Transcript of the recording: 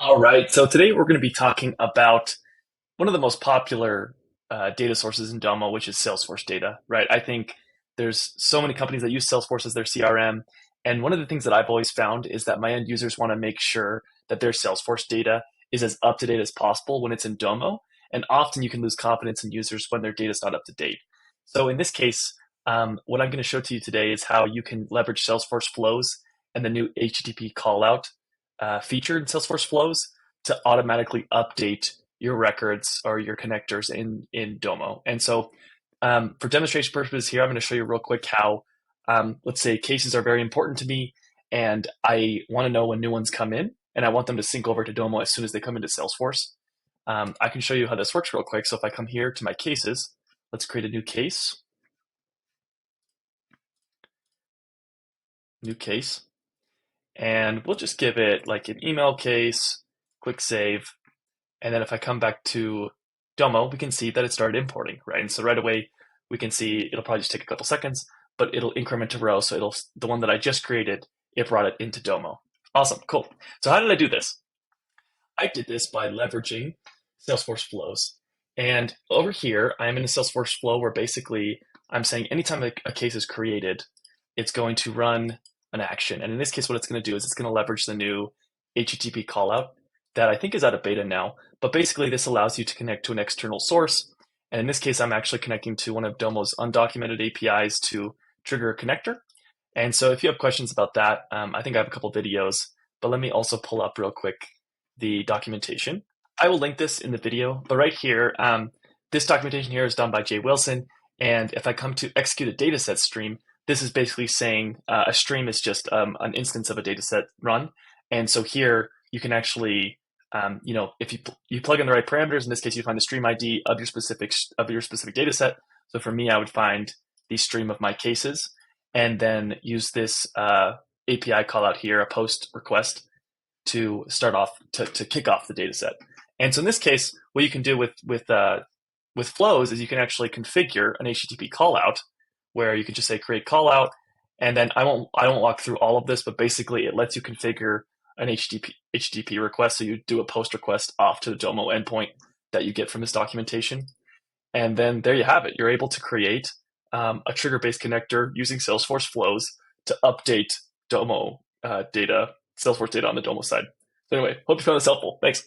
All right, so today we're going to be talking about one of the most popular data sources in Domo, which is Salesforce data, right? I think there's so many companies that use Salesforce as their CRM. And one of the things that I've always found is that my end users want to make sure that their Salesforce data is as up to date as possible when it's in Domo. And often you can lose confidence in users when their data is not up to date. So in this case, what I'm going to show to you today is how you can leverage Salesforce Flows and the new HTTP callout feature in Salesforce Flows to automatically update your records or your connectors in Domo. And so for demonstration purposes here, I'm going to show you real quick how, let's say cases are very important to me and I want to know when new ones come in and I want them to sync over to Domo as soon as they come into Salesforce. I can show you how this works real quick. So if I come here to my cases, let's create a new case. New case. And we'll just give it like an email case, click save. And then if I come back to Domo, we can see that it started importing, right? And so right away, we can see it'll probably just take a couple seconds, but it'll increment a row. So the one that I just created, it brought it into Domo. Awesome, cool. So how did I do this? I did this by leveraging Salesforce Flows. And over here, I'm in a Salesforce flow where basically I'm saying anytime a case is created, it's going to run an action. And in this case, what it's going to do is it's going to leverage the new HTTP callout that I think is out of beta now. But basically, this allows you to connect to an external source. And in this case, I'm actually connecting to one of Domo's undocumented APIs to trigger a connector. And so if you have questions about that, I think I have a couple videos, but let me also pull up real quick the documentation. I will link this in the video, but right here, this documentation here is done by Jay Wilson. And if I come to execute a dataset stream, this is basically saying a stream is just an instance of a dataset run. And so here you can actually, if you plug in the right parameters, in this case, you find the stream ID of your specific dataset. So for me, I would find the stream of my cases and then use this API call out here, a post request to start off to kick off the dataset. And so in this case, what you can do with flows is you can actually configure an HTTP callout where you can just say create callout, and then I won't walk through all of this, but basically it lets you configure an HTTP request. So you do a post request off to the Domo endpoint that you get from this documentation, and then there you have it. You're able to create a trigger-based connector using Salesforce Flows to update Domo Salesforce data on the Domo side. So anyway, hope you found this helpful. Thanks.